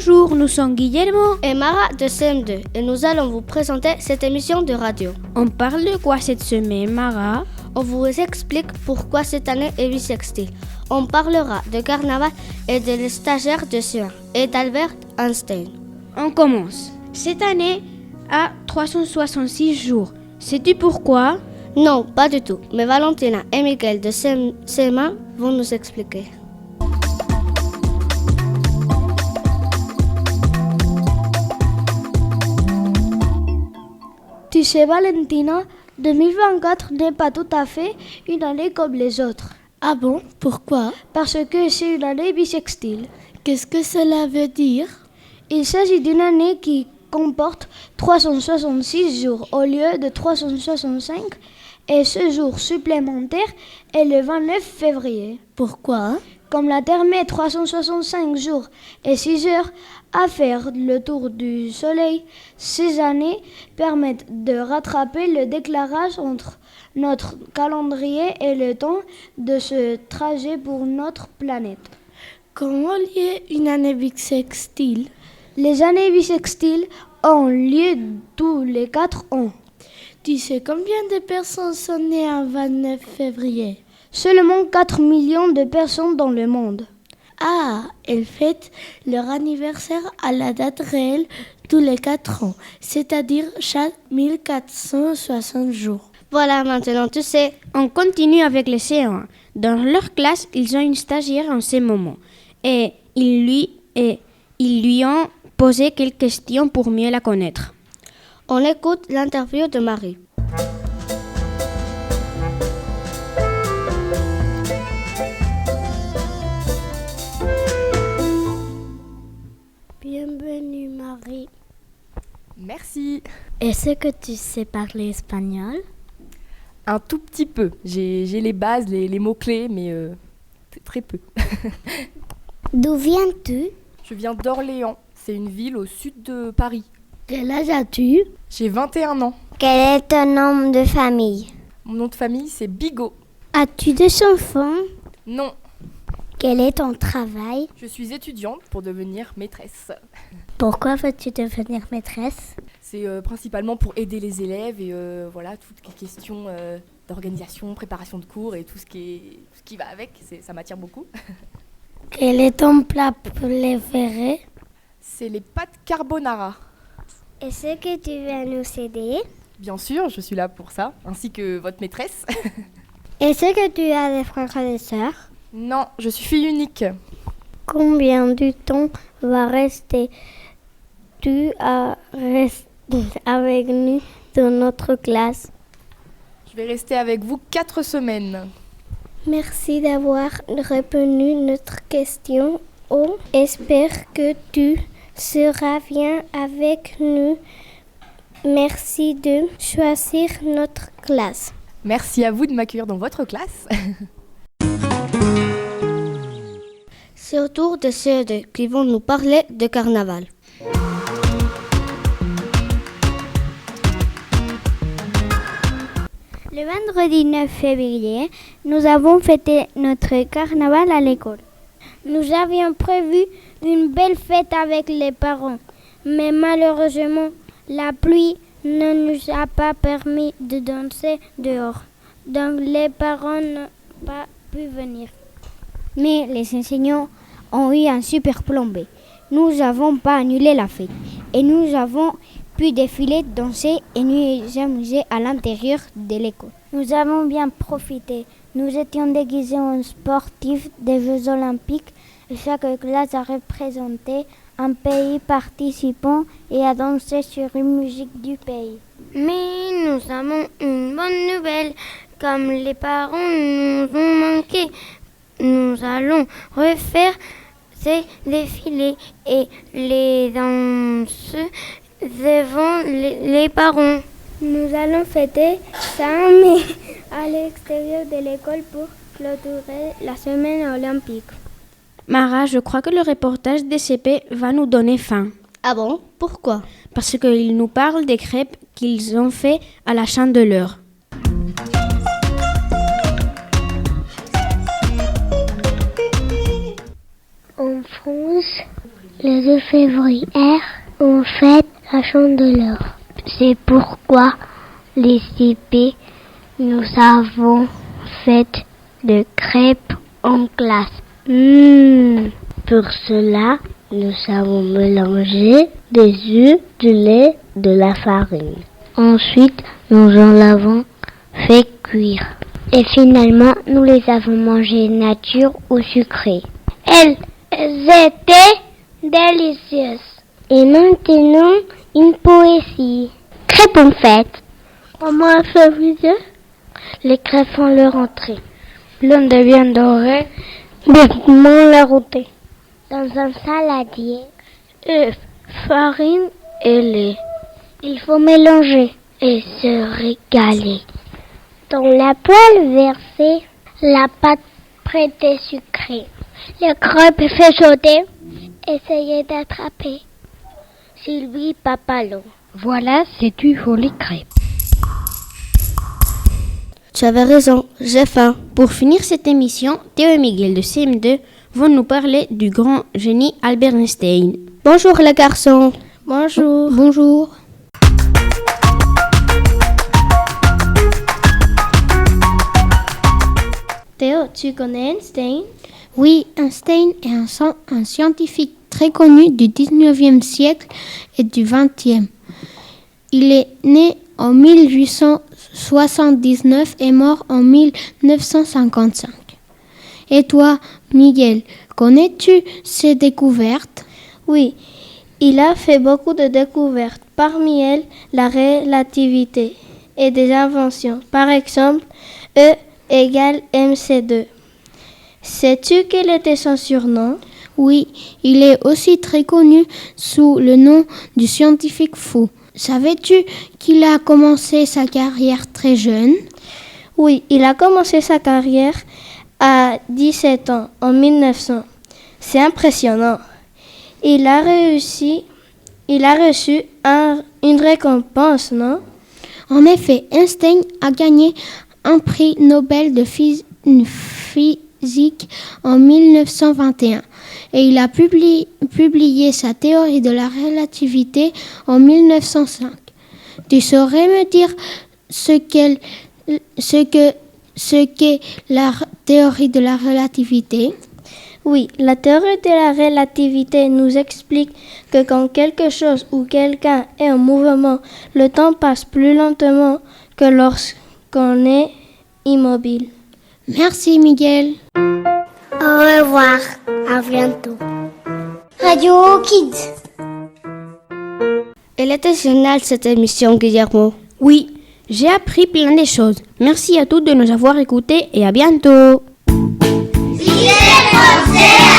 Bonjour, nous sommes Guillermo et Mara de CM2 et nous allons vous présenter cette émission de radio. On parle de quoi cette semaine, Mara? On vous explique pourquoi cette année est bissextile. On parlera de carnaval et des stagiaires de CE1 et d'Albert Einstein. On commence. Cette année a 366 jours. Sais-tu pourquoi? Non, pas du tout. Mais Valentina et Miguel de CM1 vont nous expliquer. Tu sais, Valentina, 2024 n'est pas tout à fait une année comme les autres. Ah bon? Pourquoi? Parce que c'est une année bissextile. Qu'est-ce que cela veut dire? Il s'agit d'une année qui comporte 366 jours au lieu de 365 et ce jour supplémentaire est le 29 février. Pourquoi? Comme la Terre met 365 jours et 6 heures à faire le tour du Soleil, ces années permettent de rattraper le décalage entre notre calendrier et le temps de ce trajet pour notre planète. Comment lier une année bissextile? Les années bissextiles ont lieu tous les 4 ans. Tu sais combien de personnes sont nées en 29 février? Seulement 4 millions de personnes dans le monde. Ah, elles fêtent leur anniversaire à la date réelle tous les 4 ans, c'est-à-dire chaque 1460 jours. Voilà, maintenant tu sais. On continue avec les CE1. Dans leur classe, ils ont une stagiaire en ce moment. Et ils lui ont posé quelques questions pour mieux la connaître. On écoute l'interview de Marie. Bienvenue Marie. Merci. Est-ce que tu sais parler espagnol? Un tout petit peu. J'ai les bases, les mots-clés, mais très peu. D'où viens-tu? Je viens d'Orléans. C'est une ville au sud de Paris. Quel âge as-tu? J'ai 21 ans. Quel est ton nom de famille? Mon nom de famille, c'est Bigot. As-tu des enfants? Non. Quel est ton travail? Je suis étudiante pour devenir maîtresse. Pourquoi veux-tu devenir maîtresse? C'est principalement pour aider les élèves et voilà, toutes les questions d'organisation, préparation de cours et tout ce qui va avec. Ça m'attire beaucoup. Quel est ton plat préféré? C'est les pâtes carbonara. Est-ce que tu vas nous aider? Bien sûr, je suis là pour ça, ainsi que votre maîtresse. Est-ce que tu as des frères et des sœurs? Non, je suis fille unique. Combien de temps va rester-tu avec nous dans notre classe? Je vais rester avec vous 4 semaines. Merci d'avoir répondu à notre question. On espère que tu seras bien avec nous. Merci de choisir notre classe. Merci à vous de m'accueillir dans votre classe. C'est au tour de CE2 qui vont nous parler de carnaval. Le vendredi 9 février, nous avons fêté notre carnaval à l'école. Nous avions prévu une belle fête avec les parents, mais malheureusement, la pluie ne nous a pas permis de danser dehors. Donc les parents n'ont pas pu venir. Mais les enseignants ont eu un super plan B. Nous n'avons pas annulé la fête et nous avons pu défiler, danser et nous amuser à l'intérieur de l'école. Nous avons bien profité. Nous étions déguisés en sportifs des Jeux Olympiques et chaque classe a représenté un pays participant et a dansé sur une musique du pays. Mais nous avons une bonne nouvelle. Comme les parents nous ont manqué, nous allons refaire ces défilés et les danses devant les parents. Nous allons fêter ça, mais à l'extérieur de l'école pour clôturer la semaine olympique. Mara, je crois que le reportage des CP va nous donner faim. Ah bon? Pourquoi? Parce qu'ils nous parlent des crêpes qu'ils ont fait à la Chandeleur. En France, Le 2 février, on fête la Chandeleur. C'est pourquoi les CP, nous avons fait de crêpes en classe. Pour cela, nous avons mélangé des œufs, du lait, de la farine. Ensuite, nous en avons fait cuire. Et finalement, nous les avons mangées nature ou sucrées. Elles étaient délicieuses. Et maintenant, une poésie. Crêpes en fête. Comment ça veut dire? Les crêpes font leur entrée. Blonde de viande dorée, bêtement la rôtée. Dans un saladier, œufs, farine et lait. Il faut mélanger et se régaler. Dans la poêle versée, la pâte prête et sucrée. Le crêpe fait sauter, essayez d'attraper. Sylvie Papalot. Voilà, c'est une jolie crêpe. Tu avais raison, j'ai faim. Pour finir cette émission, Théo et Miguel de CM2 vont nous parler du grand génie Albert Einstein. Bonjour les garçons. Bonjour. Bonjour. Théo, tu connais Einstein? Oui, Einstein est un scientifique très connu du 19e siècle et du 20e. Il est né en 1879 et mort en 1955. Et toi, Miguel, connais-tu ces découvertes? Oui, il a fait beaucoup de découvertes, parmi elles la relativité et des inventions. Par exemple, E égale mc2. Sais-tu quel était son surnom? Oui, il est aussi très connu sous le nom du scientifique fou. Savais-tu qu'il a commencé sa carrière très jeune? Oui, il a commencé sa carrière à 17 ans, en 1900. C'est impressionnant. Il a reçu une récompense, non? En effet, Einstein a gagné un prix Nobel de physique en 1921 et il a publié sa théorie de la relativité en 1905. Tu saurais me dire ce qu'est la théorie de la relativité? Oui, la théorie de la relativité nous explique que quand quelque chose ou quelqu'un est en mouvement, le temps passe plus lentement que lorsqu'on est immobile. Merci Miguel. Au revoir, à bientôt. Radio Kids. Elle était géniale cette émission, Guillermo. Oui, j'ai appris plein de choses. Merci à tous de nous avoir écoutés et à bientôt. Si c'est français.